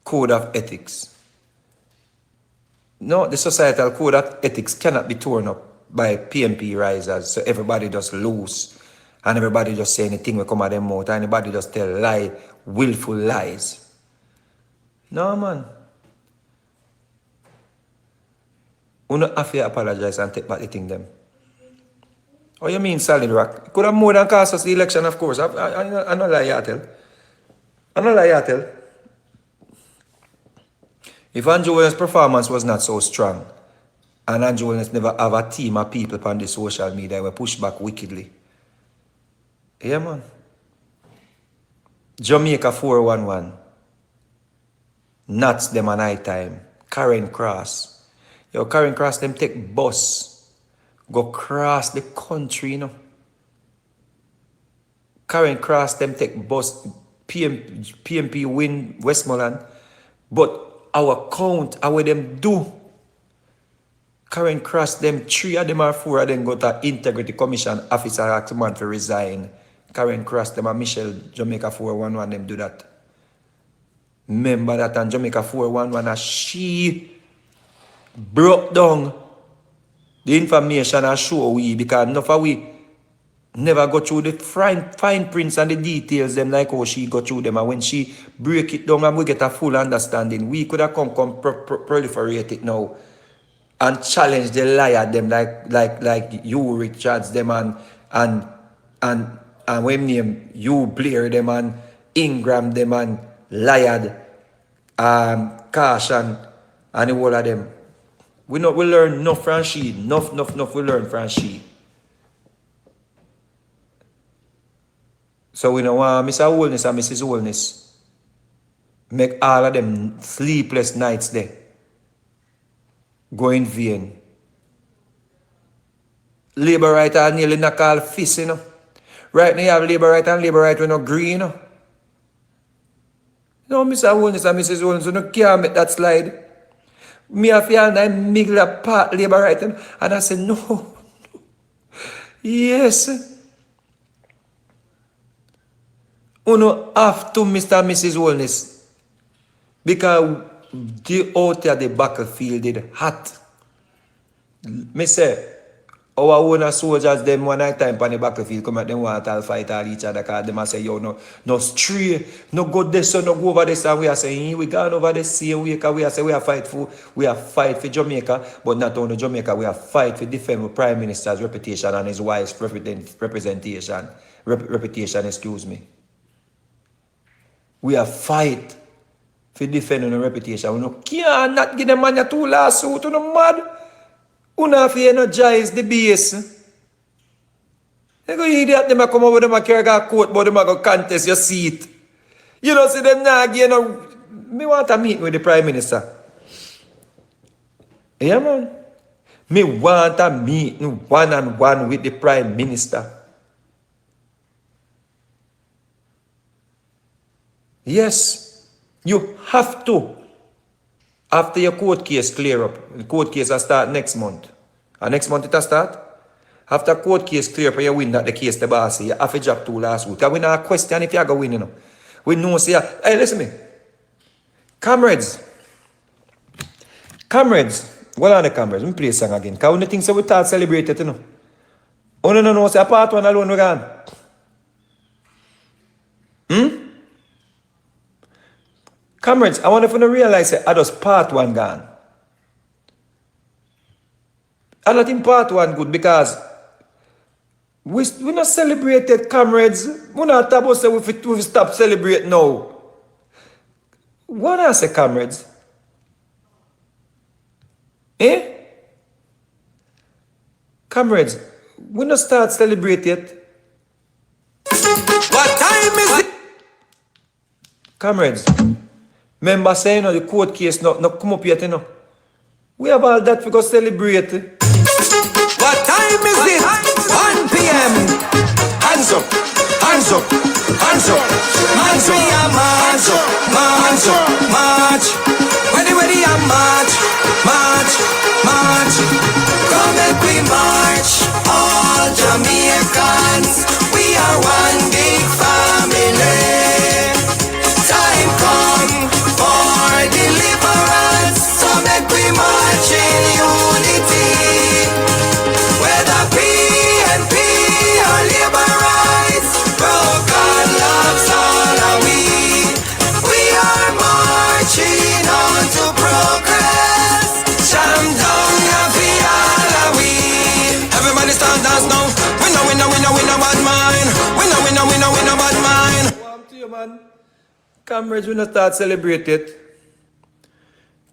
code of ethics. No, the societal code of ethics cannot be torn up by PMP risers, so everybody just loose and everybody just say anything will come out of them mouth, and anybody just tell lie, willful lies. No, man. You don't have to apologize and take back the thing them. Oh, you mean solid rock? Could have more than cost us the election, of course. I don't lie you tell. I don't lie you tell. If Andrew Holness' performance was not so strong, and Andrew Holness never have a team of people on the social media who push back wickedly. Yeah, man. Jamaica 411. Nuts them a night time. Karen Cross. Yo, Karen Cross, them take bus. Go cross the country, you know. Karen Cross, them take bus. PMP win Westmoreland. But our count, how them do. Karen Cross, them 3 of them or 4 of them go to Integrity Commission officer ask man to resign. Karen Cross, them and Michelle, Jamaica 411, them do that. Remember that on Jamaica 411, she broke down the information and show we, because enough of we never go through the fine prints and the details them like how she go through them, and when she break it down and we get a full understanding, we could have come proliferate it now and challenge the liar them like you Richards them and when name you Blair them and Ingram them and Liard, Caution and the whole of them. We learn enough from she. Enough we learn from she. So we know Mr. Holness and Mrs. Holness make all of them sleepless nights there. Go in vain. Labour right are nearly not called fist, you know. Right now you have Labour right and Labour right with no green, you know. No, Mr. Holness and Mrs. Holness, you no can't make that slide. Me have to and I mingle a part Labour right and I say, no. Yes. You no have to, Mr. and Mrs. Holness. Because the out there the battlefield did hot. Me say, our own soldiers, them one night time on the battlefield, come out, them want to fight all each other, because them say, yo, no stray, no go this, no go over this, and we are saying, we gone over the same way, because we are saying, we are fight for Jamaica, but not only Jamaica, we are fight for defend the Prime Minister's reputation and his wife's reputation, excuse me. We are fight for defending the reputation. We no can't not give them man a 2 lawsuit, you know mad. You have to energize the base. You go idiot, them come over, them a carry a court, but them a go contest your seat. You know, see them now again. Me want to meet with the Prime Minister. Yeah, man. Me want to meet one-on-one with the Prime Minister. Yes, you have to. After your court case clear up, the court case will start next month. And next month it will start. After court case clear up, you win that the case the boss, you have to drop 2 lawsuits. Because we not question if you are going to win, you know. We know, say, hey, listen to me. Comrades, what are the comrades? Let me play a song again. Because one of the things that we start celebrating, you know. Oh, no, say, part 1 alone, we're gone. Comrades, I wonder if you don't realize that I just part 1 gone. I don't think part 1 good because we not celebrated, comrades. We not about to say we stop celebrating now. What I say, comrades? Eh? Comrades, we not start celebrating. What time is it? Comrades. Remember saying, the court case not come up yet, you know. We have all that we go celebrate. What time is it? 1 p.m. Hands up, hands up, hands up, hands up, march, march, march. Ready, and march, march, march. Come make we march, all Jamaicans. We are one big family. Comrades, we not start celebrate it.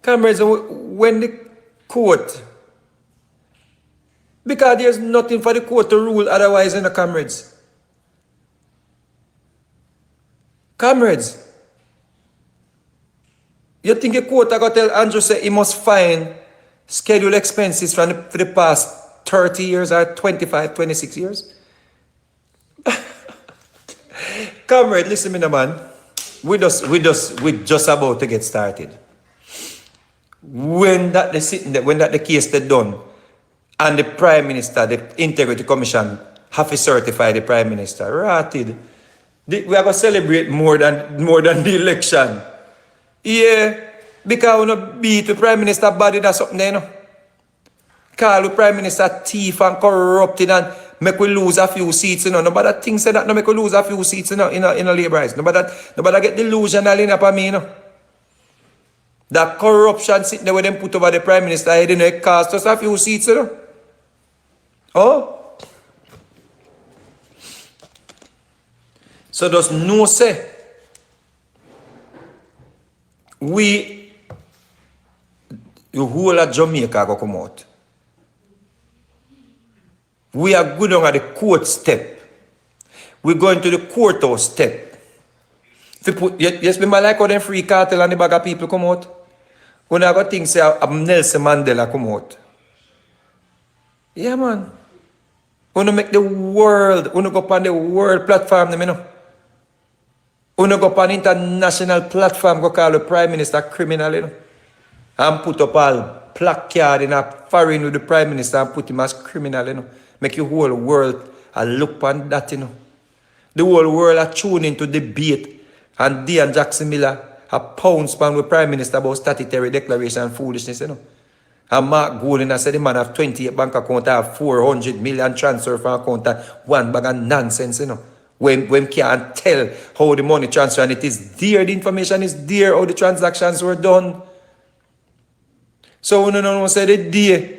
Comrades, when the court, because there's nothing for the court to rule otherwise in the comrades. Comrades, you think a court I got to tell Andrew say he must find scheduled expenses for the past 30 years or 25, 26 years? Comrade, listen me, man. We just about to get started. When that the case is done, and the Prime Minister, the Integrity Commission, have to certify the Prime Minister, ratted. We are going to celebrate more than the election. Yeah, because we don't beat the Prime Minister body, that's something there, you know. Call the Prime Minister thief and corrupted and make we lose a few seats, you know. Nobody thinks that no make we lose a few seats, you know, in a Labour House. Nobody get delusional in upon me, you know. That corruption sitting there with them put over the Prime Minister head, you know, it cost us a few seats, you know. Oh? So there's no say. The whole of Jamaica go come out. We are good on the court step. We're going to the courthouse step. Yes, me like how them free cartel and the bag of people come out. When I got things say Nelson Mandela come out. Yeah, man. When make the world, when go on the world platform, you know. When go on international platform, go call the Prime Minister criminal, you know. And put up all placard in a foreign with the Prime Minister and put him as criminal, you know. Make your whole world look on that, you know. The whole world are tuning into debate. And D and Jackson Miller have pounds pan with Prime Minister about statutory declaration and foolishness, you know. And Mark Golden said the man have 28 bank account, have 400 million transfer from account, one bag of nonsense, you know. When can't tell how the money transfer and it is there, the information is there, how the transactions were done. So we don't say the day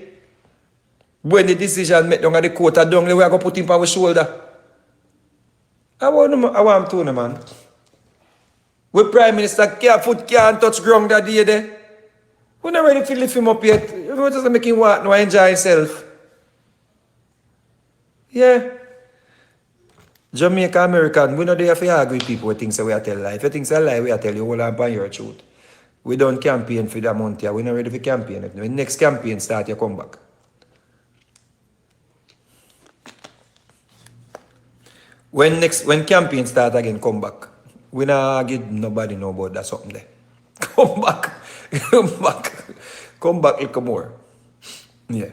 when the decision made down at the court, we are going to put him on our shoulder. I want to know, man. We Prime Minister can't touch ground that day there. We're not ready to lift him up yet. We're just making him walk now and enjoy himself. Yeah. Jamaica American, we not there for argue with people who think we are tell lie. If you think it's a lie, we are tell you all upon your truth. We don't campaign for that month here. We're not ready for campaign. When next campaign start, you come back. When campaign start again, come back. We not give nobody know about that something there. Come back. Come back. Come back little more. Yeah.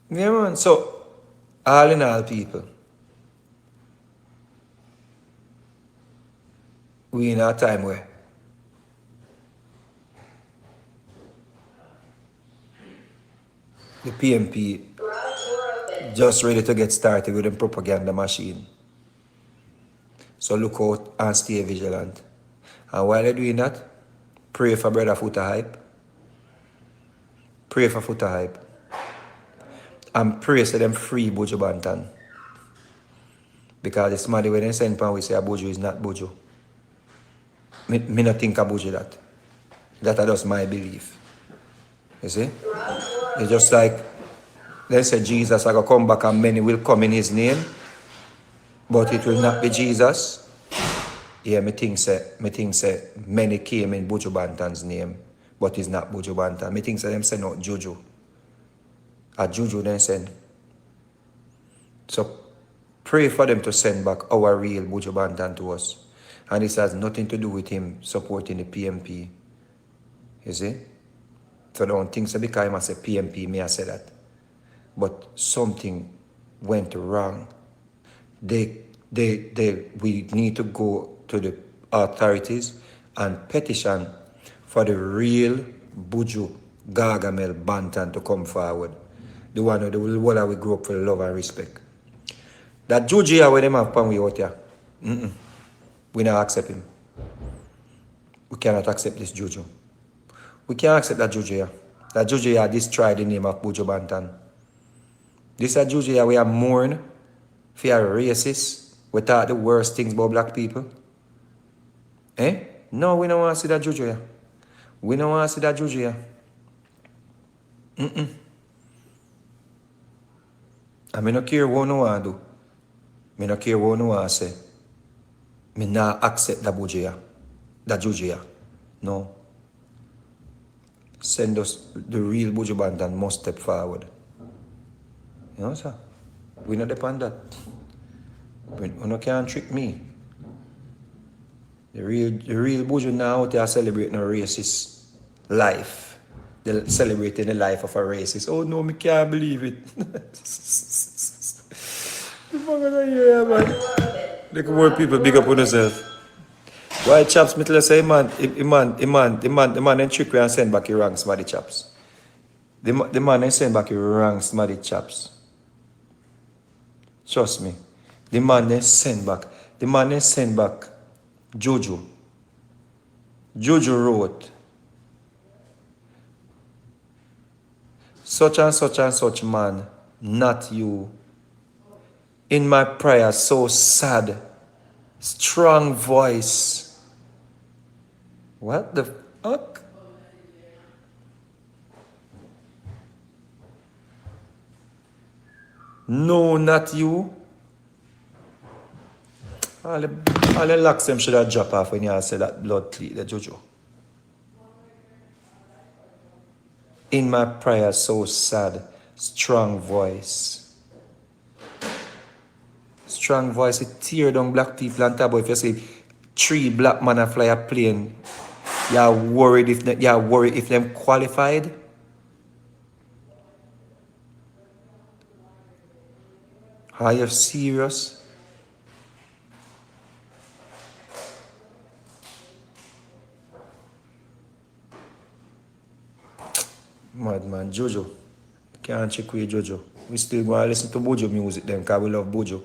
Yeah, man. So, all in all, people, we in a time where the PMP just ready to get started with the propaganda machine. So look out and stay vigilant. And while they're doing that, pray for Brother Foota Hype. Pray for Foota Hype. And pray so them free Buju Banton. Because this money when they send pan we say Buju is not Buju. Me not think of Buju that. That is just my belief. You see? It's just like they say Jesus are going to come back and many will come in his name. But it will not be Jesus. Yeah, me think say many came in Buju Banton's name. But it's not Buju Banton. Me think say them say no Juju. A Juju then send. So pray for them to send back our real Buju Banton to us. And this has nothing to do with him supporting the PMP. You see? So don't think so because I say PMP, may I say that. But something went wrong. We need to go to the authorities and petition for the real Buju Gargamel Banton to come forward. The one who the one we grew up for love and respect. That Juju here where them have pan we out here. We not accept him. We cannot accept this Juju. We can't accept that Juju here. That Juju here destroyed the name of Buju Banton. This is Juju here we are mourn If you are racist, we talk the worst things about black people. Eh? No, we don't want to see that juju here. We don't want to see that juju here. I mean, no care what no want to do. Me no care what no want to say. Me not accept that juju here. That juju here. No. Send us the real Buju Banton must step forward. You know, sir? We not depend that. You no can't trick me. The real Buju now out there celebrating a racist life. They're celebrating the life of a racist. Oh no, me can't believe it. The fuck are you here, man? Look more people big up on themselves. Why chaps me tell you say man and trick and send back your ranks, smarty chaps. The man and send back your ranks, smarty chaps. Trust me. The man then send back. The man then send back Jojo. Jojo wrote, such and such man, not you. In my prayer, so sad, strong voice. What the fuck? No, not you. All the locks them should have dropped off when you said that blood cleat, the Jojo. In my prayer, so sad, strong voice. Strong voice, it tear down black people and talk about if you see 3 black men fly a plane, you're worried if them qualified. Are you serious? Madman, Jojo. Can't check with Jojo. We still going to listen to Buju music then because we love Buju.